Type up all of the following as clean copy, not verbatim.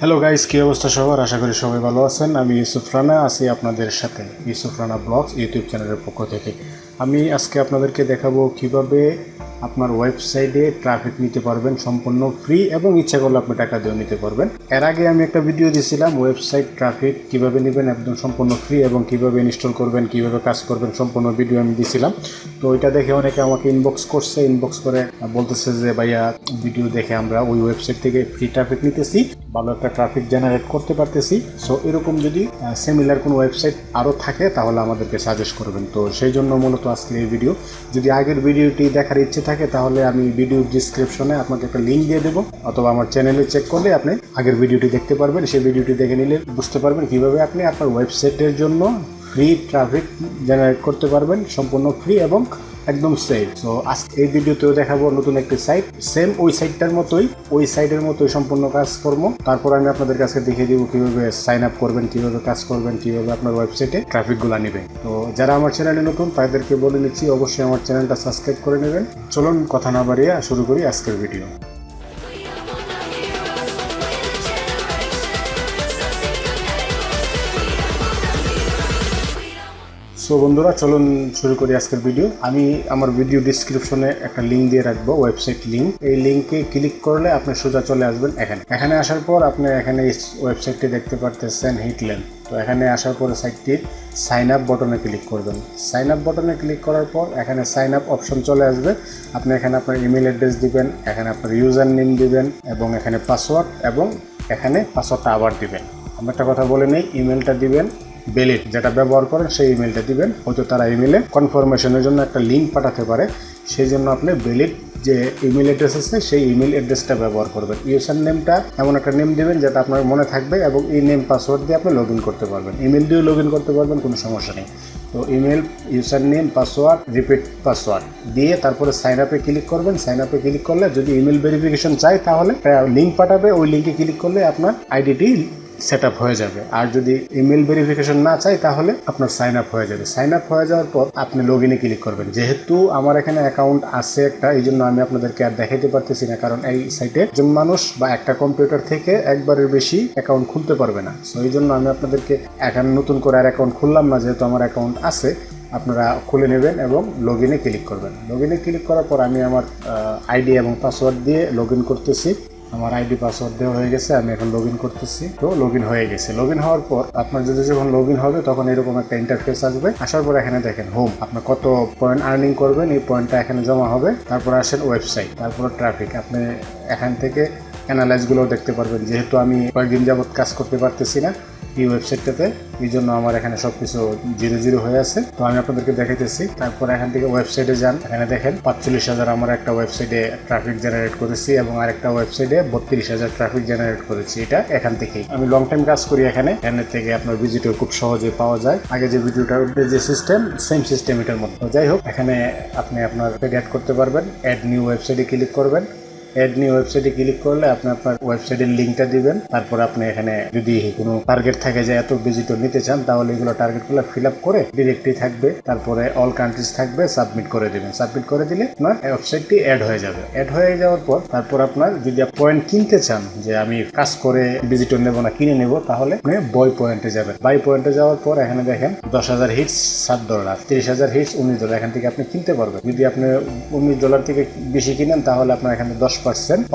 Hello guys, কি অবস্থা সবার? আশা করি সবাই ভালো আছেন। আমি ইউসুফ রানা আছি আপনাদের সাথে ইউসুফ রানা ব্লগস ইউটিউব চ্যানেলের পক্ষ থেকে। আমি আজকে আপনাদেরকে দেখাবো কিভাবে আপনার ওয়েবসাইটে ট্রাফিক নিতে পারবেন সম্পূর্ণ ফ্রি এবং ইচ্ছা করলে আপনি টাকা দিয়ে নিতে পারবেন। এর আগে আমি একটা ভিডিও দিয়েছিলাম ওয়েবসাইট ট্রাফিক কিভাবে নেবেন একদম সম্পূর্ণ ফ্রি এবং কিভাবে ইনস্টল করবেন, কিভাবে কাজ করবেন, সম্পূর্ণ ভিডিও আমি দিয়েছিলাম। তো ওইটা দেখে অনেকে আমাকে ইনবক্স করে বলতেছে যে ভাইয়া, ভিডিও দেখে আমরা ওই ওয়েবসাইট থেকে ফ্রি ট্রাফিক নিতেছি, ভালো একটা ট্রাফিক জেনারেট করতে পারতেছি। সো এরকম যদি সিমিলার কোনো ওয়েবসাইট আরও থাকে তাহলে আমাদেরকে সাজেস্ট করবেন। তো সেই জন্য মূলত আজকে এই ভিডিও। যদি আগের ভিডিওটি দেখার ইচ্ছে থাকে তাহলে আমি ভিডিও ডিসক্রিপশনে আপনাকে একটা লিঙ্ক দিয়ে দেবো, অথবা আমার চ্যানেলে চেক করলে আপনি আগের ভিডিওটি দেখতে পারবেন। সেই ভিডিওটি দেখে নিলে বুঝতে পারবেন কীভাবে আপনি আপনার ওয়েবসাইটের জন্য ফ্রি ট্রাফিক জেনারেট করতে পারবেন সম্পূর্ণ ফ্রি এবং একদম সেফ। সো আজকে এই ভিডিওতেও দেখাবো নতুন একটি সাইট, সেম ওই সাইটের মতোই সম্পূর্ণ কাজকর্ম। তারপর আমি আপনাদের কাছে দেখিয়ে দিব কীভাবে সাইন আপ করবেন, কীভাবে কাজ করবেন, কীভাবে আপনার ওয়েবসাইটে ট্রাফিকগুলো নেবেন। তো যারা আমার চ্যানেলে নতুন তাদেরকে বলে নিচ্ছি অবশ্যই আমার চ্যানেলটা সাবস্ক্রাইব করে নেবেন। চলুন কথা না বাড়িয়ে শুরু করি আজকের ভিডিও। সো বন্ধুরা, চলুন শুরু করি আজকের ভিডিও। আমি আমার ভিডিও ডিসক্রিপশনে একটা লিঙ্ক দিয়ে রাখবো, ওয়েবসাইট লিঙ্ক। এই লিঙ্কে ক্লিক করলে আপনি সোজা চলে আসবেন এখানে আসার পর আপনি এখানে ওয়েবসাইটটি দেখতে পারতেছেন হিটল্যান্ড। তো এখানে আসার পরে সাইটটির সাইন আপ বটনে ক্লিক করবেন। সাইন আপ বটনে ক্লিক করার পর এখানে সাইন আপ অপশন চলে আসবে। আপনি এখানে আপনার ইমেল অ্যাড্রেস দিবেন, এখানে আপনার ইউজার নেম দিবেন এবং এখানে পাসওয়ার্ড, এবং এখানে পাসওয়ার্ডটা আবার দিবেন। আমি একটা কথা বলে নেই, ইমেলটা দিবেন ভ্যালিড, যেটা ব্যবহার করেন সেই ইমেলটা দিবেন। হয়তো তারা ইমেলে কনফার্মেশনের জন্য একটা লিঙ্ক পাঠাতে পারে, সেই জন্য আপনি ভ্যালিড যে ইমেল অ্যাড্রেস আছে সেই ইমেল অ্যাড্রেসটা ব্যবহার করবেন। ইউজার নেমটা এমন একটা নেম দিবেন যেটা আপনার মনে থাকবে, এবং এই নেম পাসওয়ার্ড দিয়ে আপনি লগ ইন করতে পারবেন। ইমেল দিয়েও লগ ইন করতে পারবেন, কোনো সমস্যা নেই। তো email, user name, password, repeat password দিয়ে তারপরে সাইন আপে ক্লিক করবেন। সাইন আপে ক্লিক করলে যদি ইমেল ভেরিফিকেশন চাই তাহলে লিঙ্ক পাঠাবে, ওই লিঙ্কে ক্লিক করলে আপনার আইডিটি সেট আপ হয়ে যাবে। আর যদি ইমেল ভেরিফিকেশন না চাই তাহলে আপনার সাইন আপ হয়ে যাবে। সাইন আপ হয়ে যাওয়ার পর আপনি লগ ইনে ক্লিক করবেন। যেহেতু আমার এখানে অ্যাকাউন্ট আছে একটা, এই জন্য আমি আপনাদেরকে আর দেখাতে পারতেছি না, কারণ এই সাইটে একজন মানুষ বা একটা কম্পিউটার থেকে একবারের বেশি অ্যাকাউন্ট খুলতে পারবে না। সো এই জন্য আমি আপনাদেরকে এখন নতুন করে আর অ্যাকাউন্ট খুললাম না, যেহেতু আমার অ্যাকাউন্ট আছে। আপনারা খুলে নেবেন এবং লগ ইনে ক্লিক করবেন। লগ ইনে ক্লিক করার পর আমি আমার আইডি এবং পাসওয়ার্ড দিয়ে লগ ইন করতেছি। আমার আইডি পাসওয়ার্ড দেওয়া হয়ে গেছে, আমি এখন লগ ইন করতেছি। তো লগ ইন হয়ে গেছে। লগ ইন হওয়ার পর আপনার যদি যখন লগ ইন হবে তখন এরকম একটা ইন্টারফেস আসবে। আসার পর এখানে দেখেন হোম, আপনার কত পয়েন্ট আর্নিং করবেন এই পয়েন্টটা এখানে জমা হবে। তারপর আসেন ওয়েবসাইট, তারপর ট্রাফিক। আপনি এখান থেকে অ্যানালাইজগুলোও দেখতে পারবেন। যেহেতু আমি কয়েকদিন যাবত কাজ করতে পারতেছি না এই ওয়েবসাইটটাতে, এই জন্য আমার এখানে সবকিছু 0 হয়ে আছে। তো আমি আপনাদেরকে দেখাইতেছি। তারপর এখান থেকে ওয়েবসাইটে যান, এখানে দেখেন 45,000 আমার একটা ওয়েবসাইটে ট্রাফিক জেনারেট করেছি এবং আরেকটা ওয়েবসাইটে 32,000 ট্রাফিক জেনারেট করেছি। এটা এখান থেকেই আমি লং টাইম কাজ করি এখানে থেকে আপনার ভিজিটর খুব সহজে পাওয়া যায়। আগে যে ভিডিওটা যে সিস্টেম, সেম সিস্টেম এটার মধ্যে। যাই হোক, এখানে আপনি আপনার অ্যাড করতে পারবেন। অ্যাড নিউ ওয়েবসাইটে ক্লিক করবেন। অ্যাড নিউ ওয়েবসাইটে ক্লিক করলে আপনি আপনার ওয়েবসাইটের লিঙ্কটা দিবেন। তারপর আপনি এখানে যদি কোনো টার্গেট থাকে যে এত ভিজিটর নিতে চান, তাহলে এগুলো টার্গেটগুলো ফিল আপ করে ডিরেক্টরি থাকবে, তারপরে অল কান্ট্রিজ থাকবে, সাবমিট করে দেবেন। সাবমিট করে দিলে আপনার ওয়েবসাইটটি অ্যাড হয়ে যাবে। অ্যাড হয়ে যাওয়ার পর তারপর আপনার যদি পয়েন্ট কিনতে চান, যে আমি কাজ করে ভিজিটর নেবো না কিনে নেবো, তাহলে আপনি বই পয়েন্টে যাবেন। বাই পয়েন্টে যাওয়ার পর এখানে দেখেন 10,000 হিটস $7, 30,000 হিটস $19। এখান থেকে আপনি কিনতে পারবেন। যদি আপনি $19 থেকে বেশি কিনেন তাহলে আপনার এখানে 10%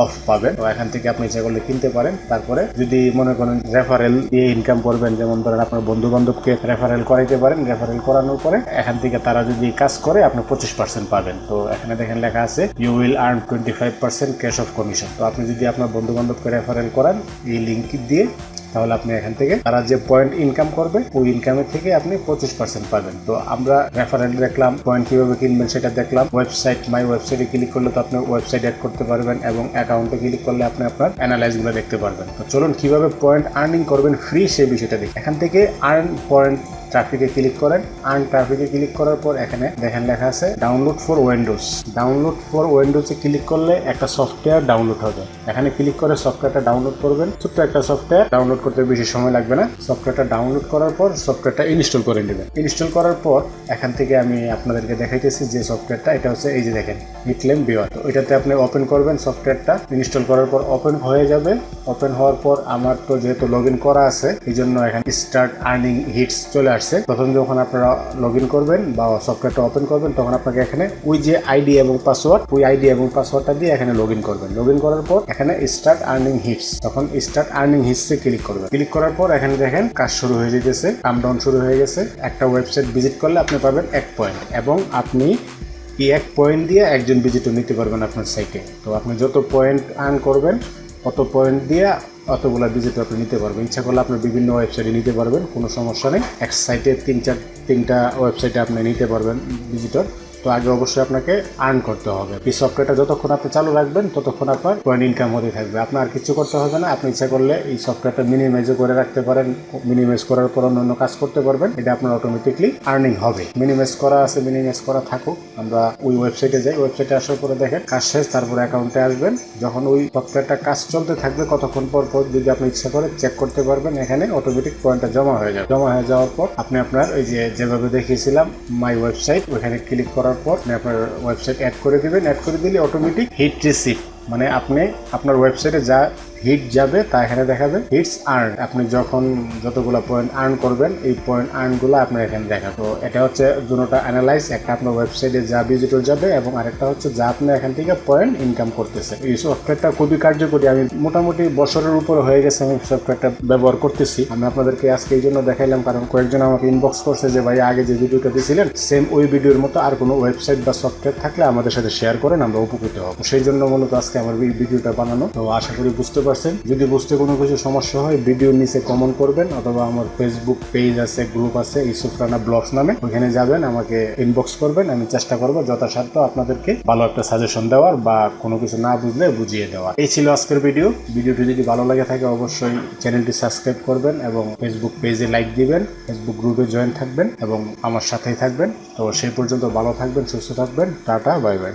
অফ পাবেন। তো এখান থেকে আপনি ইচ্ছা করলে কিনতে পারেন। তারপরে যদি মনে করেন রেফারেল দিয়ে ইনকাম করবেন, যেমন ধরেন আপনার বন্ধু বান্ধবকে রেফারেল করাইতে পারেন। রেফারেল করানোর পরে এখান থেকে তারা যদি কাজ করে আপনি 25% পাবেন। তো এখানে দেখেন লেখা আছে you will earn 25% cash of commission. তো আপনি যদি আপনার বন্ধু বান্ধবকে রেফারেল করান এই লিঙ্ক দিয়ে, তাহলে আপনি এখান থেকে তারা যে পয়েন্ট ইনকাম করবে ওই ইনকামের থেকে আপনি 25% পাবেন। তো আমরা রেফারেল দেখলাম, পয়েন্ট কিভাবে কিনবেন সেটা দেখলাম। ওয়েবসাইট, মাই ওয়েবসাইটে ক্লিক করলে তো আপনি ওয়েবসাইট অ্যাড করতে পারবেন এবং অ্যাকাউন্টে ক্লিক করলে আপনি আপনার অ্যানালাইজগুলো দেখতে পারবেন। তো চলুন কিভাবে পয়েন্ট আর্নিং করবেন ফ্রি সেই বিষয়টা দেখি। এখান থেকে আর্ন পয়েন্ট ট্রাফিকে ক্লিক করেন। আর্ন ট্রাফিকে ক্লিক করার পর এখানে দেখেন লেখা আছে download for Windows. Download for উইন্ডোজে ক্লিক করলে একটা সফটওয়্যার ডাউনলোড হবে। এখানে ক্লিক করে সফটওয়্যারটা ডাউনলোড করবেন। ছোট্ট একটা সফটওয়্যার, ডাউনলোড করতে বেশি সময় লাগবে না। সফটওয়্যারটা ডাউনলোড করার পর সফটওয়্যারটা ইনস্টল করে নেবেন। ইনস্টল করার পর এখান থেকে আমি আপনাদেরকে দেখাইতেছি যে সফটওয়্যারটা, এটা হচ্ছে এই যে দেখেন মিটলেম বিওয়ার। তো এটাতে আপনি ওপেন করবেন সফটওয়্যারটা। ইনস্টল করার পর ওপেন হয়ে যাবে। ওপেন হওয়ার পর আমার তো যেহেতু লগ ইন করা আছে এই জন্য এখানে স্টার্ট আর্নিং হিটস চলে আসছে। প্রথম যখন আপনারা লগ ইন করবেন বা সফটওয়্যারটা ওপেন করবেন তখন আপনাকে এখানে ওই যে আইডি এবং পাসওয়ার্ড, ওই আইডি এবং পাসওয়ার্ডটা দিয়ে এখানে লগ ইন করবেন। লগ ইন করার পর এখানে স্টার্ট আর্নিং হিটস, তখন স্টার্ট আর্নিং হিটসে ক্লিক করবেন। ক্লিক করার পর এখানে দেখেন কাজ শুরু হয়ে যেতেছে, কাউন্টডাউন শুরু হয়ে গেছে। একটা ওয়েবসাইট ভিজিট করলে আপনি পাবেন 1 পয়েন্ট এবং আপনি এই 1 পয়েন্ট দিয়ে একজন ভিজিটর নিতে পারবেন আপনার সাইটে। তো আপনি যত পয়েন্ট আর্ন করবেন অত পয়েন্ট দিয়ে অতগুলো ভিজিটর আপনি নিতে পারবেন। ইচ্ছা করলে আপনি বিভিন্ন ওয়েবসাইটে নিতে পারবেন, কোনো সমস্যা নেই। এক সাইটে তিনটা ওয়েবসাইটে আপনি নিতে পারবেন ভিজিটর। তো আগে অবশ্যই আপনাকে আর্ন করতে হবে। এই সফটওয়্যারটা যতক্ষণ আপনি চালু রাখবেন ততক্ষণ আপনার পয়েন্ট ইনকাম হতে থাকবে। আপনার আর কিছু করতে হবে না। আপনি ইচ্ছা করলে এই সফটওয়্যারটা মিনিমাইজও করে রাখতে পারেন। মিনিমাইজ করার পর অন্য কাজ করতে পারবেন। এটা আপনার অটোমেটিকলি আর্নিং হবে। মিনিমাইজ করা আছে, মিনিমাইজ করা থাকুক। আমরা ওই ওয়েবসাইটে যাই। ওয়েবসাইটে আসার পরে দেখেন কাজ শেষ, তারপরে অ্যাকাউন্টে আসবেন। যখন ওই সফটওয়্যারটা কাজ চলতে থাকবে কতক্ষণ পর পর যদি আপনি ইচ্ছা করে চেক করতে পারবেন। এখানে অটোমেটিক পয়েন্টটা জমা হয়ে যাবে। জমা হয়ে যাওয়ার পর আপনি আপনার ওই যেভাবে দেখিয়েছিলাম মাই ওয়েবসাইট, ওইখানে ক্লিক করার পর আপনি আপনার ওয়েবসাইট অ্যাড করে দিবেন। অ্যাড করে দিলে অটোমেটিক হিট রিসিভ, মানে আপনি আপনার ওয়েবসাইটে যা হিট যাবে তা এখানে দেখাবে হিটস আর্ন। আপনি যখন যতগুলো পয়েন্ট আর্ন করবেন এই পয়েন্ট আর্নগুলো আপনার এখানে দেখাবে। তো এটা হচ্ছে দুটোটা অ্যানালাইজ, একটা আপনার ওয়েবসাইটে যা ভিজিটর যাবে এবং আরেকটা হচ্ছে যা আপনি এখান থেকে পয়েন্ট ইনকাম করতেছে। এই সফটওয়্যারটা খুবই কার্যকরী। আমি মোটামুটি বছরের উপর হয়ে গেছে আমি সফটওয়্যারটা ব্যবহার করতেছি। আমি আপনাদেরকে আজকে এই জন্য দেখাইলাম কারণ কয়েকজন আমাকে ইনবক্স করছে যে ভাই আগে যে ভিডিওটা দিয়েছিলেন সেম ওই ভিডিওর মতো আর কোনো ওয়েবসাইট বা সফটওয়্যার থাকলে আমাদের সাথে শেয়ার করেন, আমরা উপকৃত হব। সেই জন্য মূলত আজকে আমার এই ভিডিওটা বানানো। তো আশা করি বুঝতে পারছেন। যদি বুঝতে কোনো কিছু সমস্যা হয় ভিডিওর নিচে কমেন্ট করবেন, অথবা আমার ফেসবুক পেজ আছে, গ্রুপ আছে ইউসুফ রানা ব্লগস নামে, ওইখানে যাবেন, আমাকে ইনবক্স করবেন। আমি চেষ্টা করবো যথাসাধ্য আপনাদেরকে ভালো একটা সাজেশন দেওয়ার বা কোনো কিছু না বুঝলে বুঝিয়ে দেওয়ার। এই ছিল আজকের ভিডিওটি যদি ভালো লাগে থাকে অবশ্যই চ্যানেলটি সাবস্ক্রাইব করবেন এবং ফেসবুক পেজে লাইক দিবেন, ফেসবুক গ্রুপে জয়েন থাকবেন এবং আমার সাথেই থাকবেন। তো সেই পর্যন্ত ভালো থাকবেন, সুস্থ থাকবেন। Tata, bye bye.